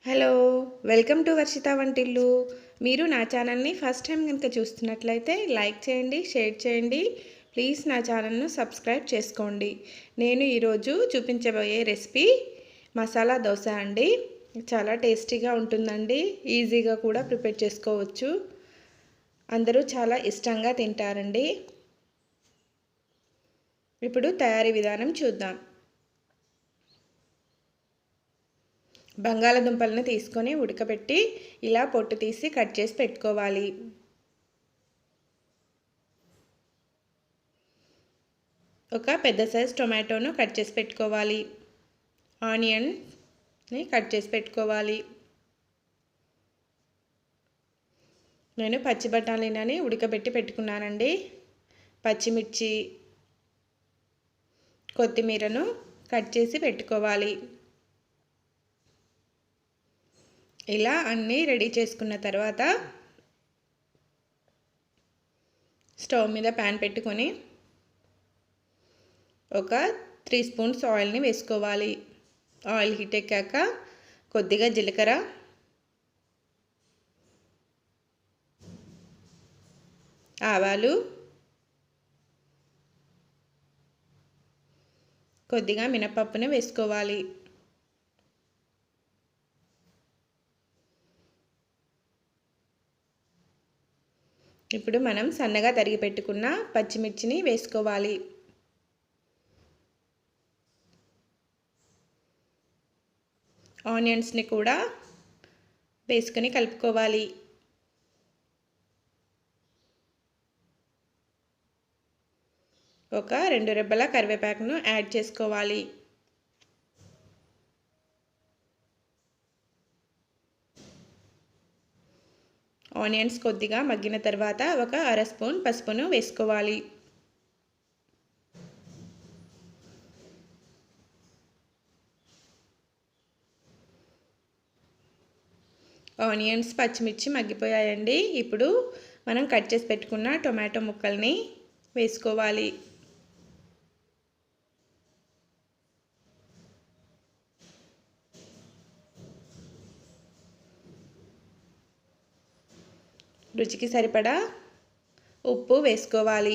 Hello, welcome to Varshita వంటిల్లు. మీరు నా ఛానల్ని ఫస్ట్ టైం కనుక చూస్తున్నట్లయితే లైక్ చేయండి, షేర్ చేయండి. ప్లీజ్ నా ఛానల్ను సబ్స్క్రైబ్ చేసుకోండి. నేను ఈరోజు చూపించబోయే రెసిపీ మసాలా దోశ అండి. చాలా టేస్టీగా ఉంటుందండి, ఈజీగా కూడా ప్రిపేర్ చేసుకోవచ్చు. అందరూ చాలా ఇష్టంగా తింటారండి. ఇప్పుడు తయారీ విధానం చూద్దాం. బంగాళదుంపలను తీసుకొని ఉడకబెట్టి ఇలా పొట్టు తీసి కట్ చేసి పెట్టుకోవాలి. ఒక పెద్ద సైజ్ టొమాటోను కట్ చేసి పెట్టుకోవాలి. ఆనియన్ని కట్ చేసి పెట్టుకోవాలి. నేను పచ్చి బఠానీలని ఉడకబెట్టి పెట్టుకున్నానండి. పచ్చిమిర్చి, కొత్తిమీరను కట్ చేసి పెట్టుకోవాలి. ఇలా అన్నీ రెడీ చేసుకున్న తర్వాత స్టవ్ మీద ప్యాన్ పెట్టుకొని ఒక 3 స్పూన్స్ ఆయిల్ని వేసుకోవాలి. ఆయిల్ హీట్ ఎక్కాక కొద్దిగా జీలకర్ర, ఆవాలు, కొద్దిగా మినపప్పును వేసుకోవాలి. ఇప్పుడు మనం సన్నగా తరిగి పెట్టుకున్న పచ్చిమిర్చిని వేసుకోవాలి. ఆనియన్స్ని కూడా వేసుకొని కలుపుకోవాలి. ఒక 2 రెబ్బల కరివేపాకును యాడ్ చేసుకోవాలి. ఆనియన్స్ కొద్దిగా మగ్గిన తర్వాత ఒక 1/2 స్పూన్ పసుపును వేసుకోవాలి. ఆనియన్స్, పచ్చిమిర్చి మగ్గిపోయాయండి. ఇప్పుడు మనం కట్ చేసి పెట్టుకున్న టొమాటో ముక్కల్ని వేసుకోవాలి. రుచికి సరిపడా ఉప్పు వేసుకోవాలి.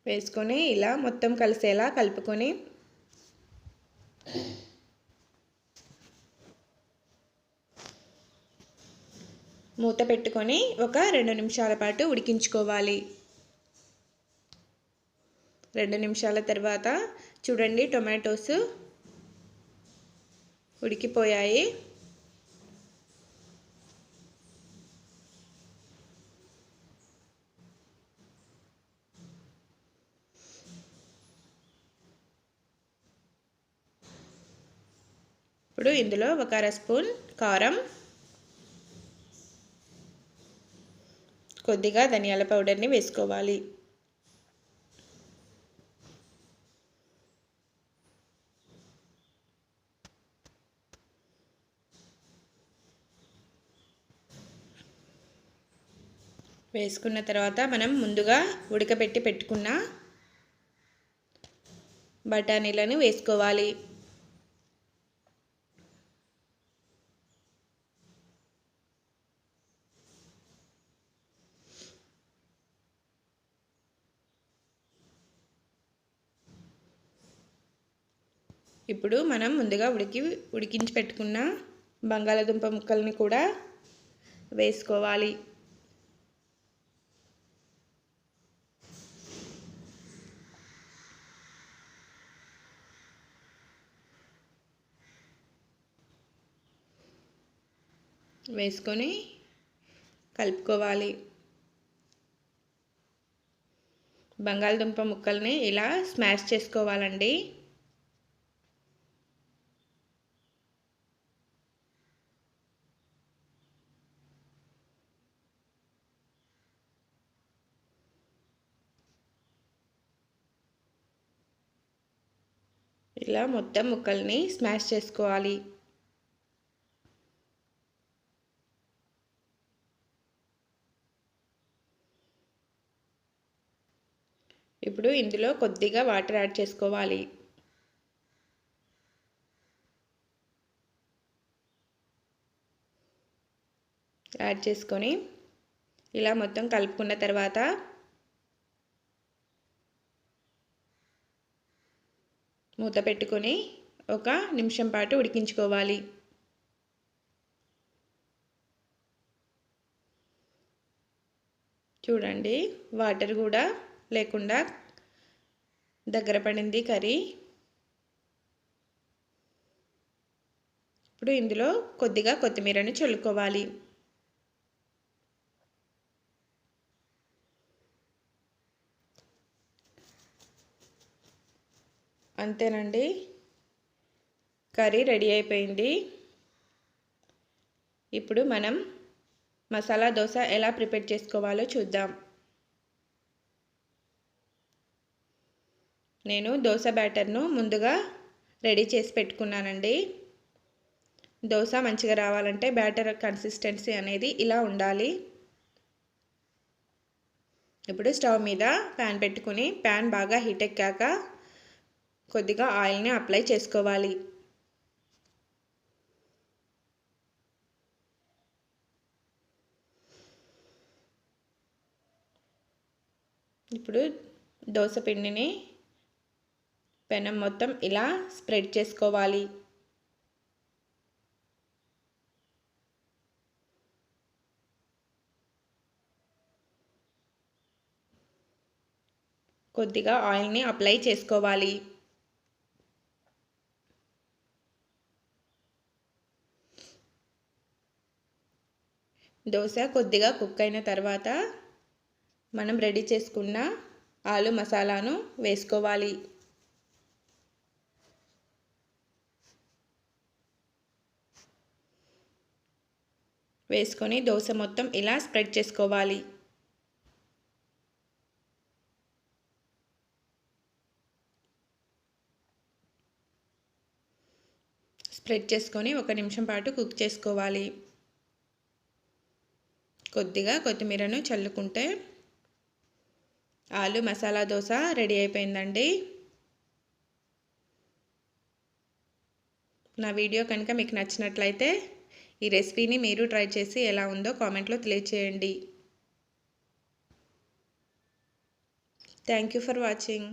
వేసుకొని ఇలా మొత్తం కలిసేలా కలుపుకొని మూత పెట్టుకొని ఒక 2 నిమిషాల పాటు ఉడికించుకోవాలి. 2 నిమిషాల తర్వాత చూడండి, టొమాటోస్ ఉడికిపోయాయి. ఇప్పుడు ఇందులో ఒక 1/2 స్పూన్ కారం, కొద్దిగా ధనియాల పౌడర్ని వేసుకోవాలి. వేసుకున్న తర్వాత మనం ముందుగా ఉడకబెట్టి పెట్టుకున్న బఠానీలను వేసుకోవాలి. ఇప్పుడు మనం ముందుగా ఉడికించి పెట్టుకున్న బంగాళాదుంప ముక్కల్ని కూడా వేసుకోవాలి. వేసుకొని కలుపుకోవాలి. బంగాళదుంప ముక్కల్ని ఇలా స్మాష్ చేసుకోవాలండి. ఇలా మొత్తం ముక్కల్ని స్మాష్ చేసుకోవాలి. ఇప్పుడు ఇందులో కొద్దిగా వాటర్ యాడ్ చేసుకోవాలి. యాడ్ చేసుకొని ఇలా మొత్తం కలుపుకున్న తర్వాత మూత పెట్టుకొని 1 నిమిషం పాటు ఉడికించుకోవాలి. చూడండి, వాటర్ కూడా లేకుండా దగ్గర పడింది కర్రీ. ఇప్పుడు ఇందులో కొద్దిగా కొత్తిమీరను చల్లుకోవాలి. అంతేనండి, కర్రీ రెడీ అయిపోయింది. ఇప్పుడు మనం మసాలా దోశ ఎలా ప్రిపేర్ చేసుకోవాలో చూద్దాం. నేను దోశ బ్యాటర్ను ముందుగా రెడీ చేసి పెట్టుకున్నానండి. దోశ మంచిగా రావాలంటే బ్యాటర్ కన్సిస్టెన్సీ అనేది ఇలా ఉండాలి. ఇప్పుడు స్టవ్ మీద ప్యాన్ పెట్టుకుని ప్యాన్ బాగా హీట్ ఎక్కాక కొద్దిగా ఆయిల్ని అప్లై చేసుకోవాలి. ఇప్పుడు దోశ పిండిని పెనం మొత్తం ఇలా స్ప్రెడ్ చేసుకోవాలి. కొద్దిగా ఆయిల్ని అప్లై చేసుకోవాలి. దోశ కొద్దిగా కుక్ అయిన తర్వాత మనం రెడీ చేసుకున్న ఆలు మసాలాను వేసుకోవాలి. వేసుకొని దోశ మొత్తం ఇలా స్ప్రెడ్ చేసుకోవాలి. స్ప్రెడ్ చేసుకొని 1 నిమిషం పాటు కుక్ చేసుకోవాలి. కొద్దిగా కొత్తిమీరను చల్లుకుంటే ఆలు మసాలా దోశ రెడీ అయిపోయిందండి. నా వీడియో కనుక మీకు నచ్చినట్లయితే ఈ రెసిపీని మీరు ట్రై చేసి ఎలా ఉందో కామెంట్లో తెలియచేయండి. Thank you for watching.